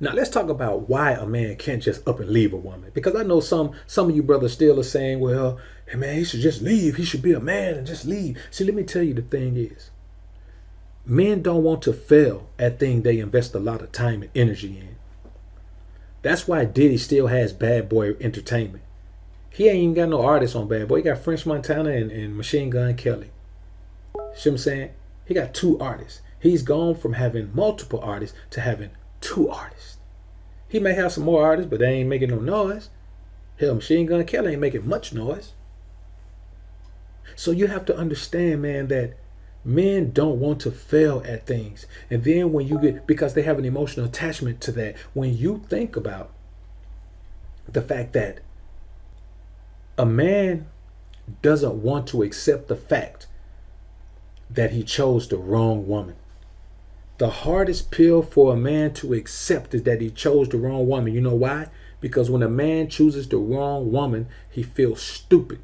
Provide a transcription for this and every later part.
Now let's talk about why a man can't just up and leave a woman. Because I know some of you brothers still are saying, well, hey man, he should just leave. He should be a man and just leave. See, let me tell you, the thing is, men don't want to fail at things they invest a lot of time and energy in. That's why Diddy still has Bad Boy Entertainment. He ain't even got no artists on Bad Boy. He got French Montana and Machine Gun Kelly. See what I'm saying? He got 2 artists. He's gone from having multiple artists to having 2 artists. He may have some more artists, but they ain't making no noise. Hell, Machine Gun Kelly ain't making much noise. So you have to understand, man, that men don't want to fail at things. And then when you get, because they have an emotional attachment to that, when you think about the fact that a man doesn't want to accept the fact that he chose the wrong woman. The hardest pill for a man to accept is that he chose the wrong woman. You know why? Because when a man chooses the wrong woman, he feels stupid,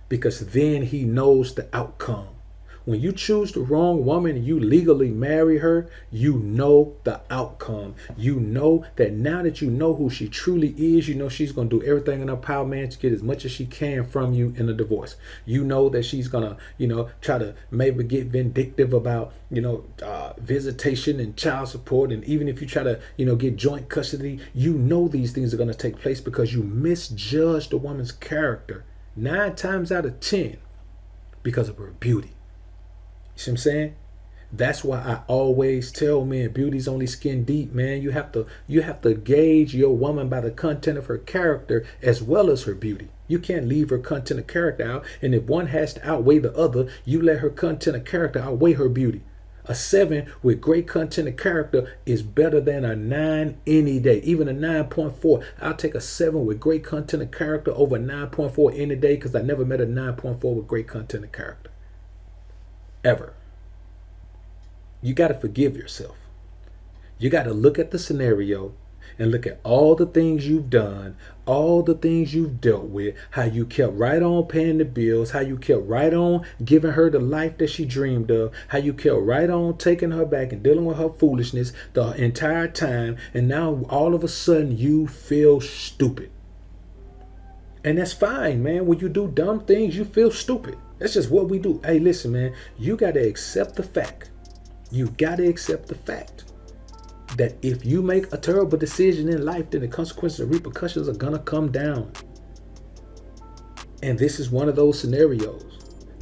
because then he knows the outcome. When you choose the wrong woman and you legally marry her, you know the outcome. You know that now that you know who she truly is, you know she's going to do everything in her power, man, to get as much as she can from you in a divorce. You know that she's going to, try to maybe get vindictive about, visitation and child support. And even if you try to, get joint custody, you know these things are going to take place because you misjudged the woman's character 9 times out of 10 because of her beauty. You see what I'm saying? That's why I always tell men, beauty's only skin deep, man. You have to gauge your woman by the content of her character as well as her beauty. You can't leave her content of character out. And if one has to outweigh the other, you let her content of character outweigh her beauty. A 7 with great content of character is better than a 9 any day. Even a 9.4. I'll take a 7 with great content of character over a 9.4 any day, because I never met a 9.4 with great content of character. Ever. You got to forgive yourself. You got to look at the scenario and look at all the things you've done, all the things you've dealt with, how you kept right on paying the bills, how you kept right on giving her the life that she dreamed of, how you kept right on taking her back and dealing with her foolishness the entire time, and now all of a sudden you feel stupid. And that's fine, man. When you do dumb things, you feel stupid. That's just what we do. Hey, listen, man, you got to accept the fact. You got to accept the fact that if you make a terrible decision in life, then the consequences and repercussions are going to come down. And this is one of those scenarios.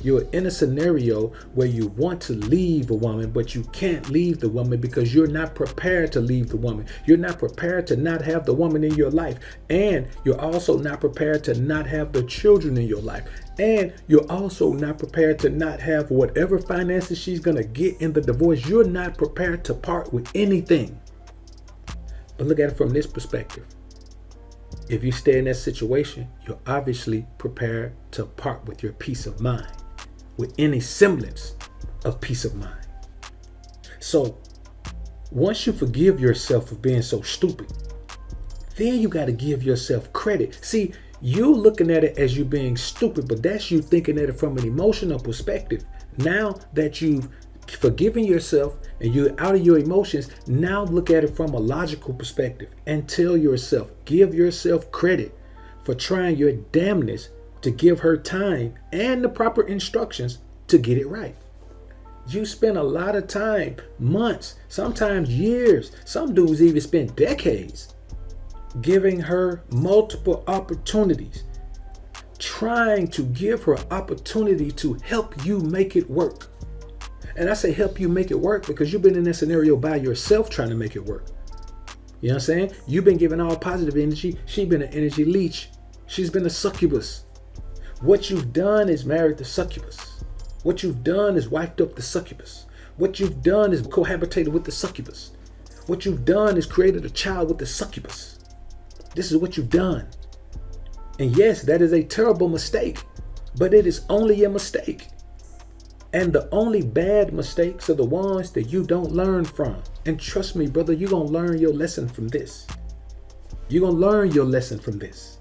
You're in a scenario where you want to leave a woman, but you can't leave the woman because you're not prepared to leave the woman. You're not prepared to not have the woman in your life. And you're also not prepared to not have the children in your life. And you're also not prepared to not have whatever finances she's going to get in the divorce. You're not prepared to part with anything. But look at it from this perspective. If you stay in that situation, you're obviously prepared to part with your peace of mind, with any semblance of peace of mind. So once you forgive yourself for being so stupid, then you got to give yourself credit. See, you looking at it as you being stupid, but that's you thinking at it from an emotional perspective. Now that you've forgiven yourself and you're out of your emotions, now look at it from a logical perspective and tell yourself, give yourself credit for trying your damnness to give her time and the proper instructions to get it right. You spend a lot of time, months, sometimes years, some dudes even spend decades giving her multiple opportunities, trying to give her opportunity to help you make it work. And I say help you make it work because you've been in that scenario by yourself trying to make it work. You know what I'm saying? You've been giving all positive energy. She's been an energy leech. She's been a succubus. What you've done is married the succubus. What you've done is wifed up the succubus. What you've done is cohabitated with the succubus. What you've done is created a child with the succubus. This is what you've done. And yes, that is a terrible mistake, but it is only a mistake. And the only bad mistakes are the ones that you don't learn from. And trust me, brother, you're going to learn your lesson from this. You're going to learn your lesson from this.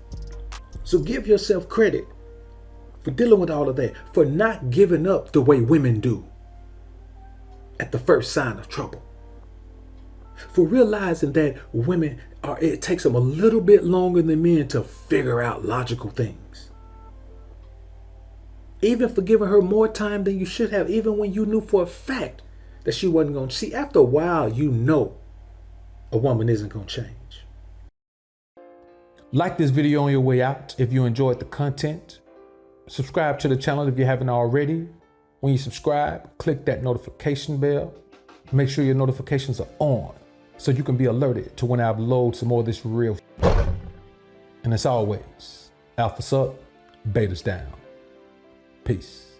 So give yourself credit for dealing with all of that, for not giving up the way women do at the first sign of trouble. For realizing that women it takes them a little bit longer than men to figure out logical things. Even for giving her more time than you should have, even when you knew for a fact that she wasn't going to. See, after a while, you know a woman isn't going to change. Like this video on your way out if you enjoyed the content. Subscribe to the channel if you haven't already. When you subscribe, click that notification bell. Make sure your notifications are on so you can be alerted to when I upload some more of this real. And as always, alpha's up, beta's down. Peace.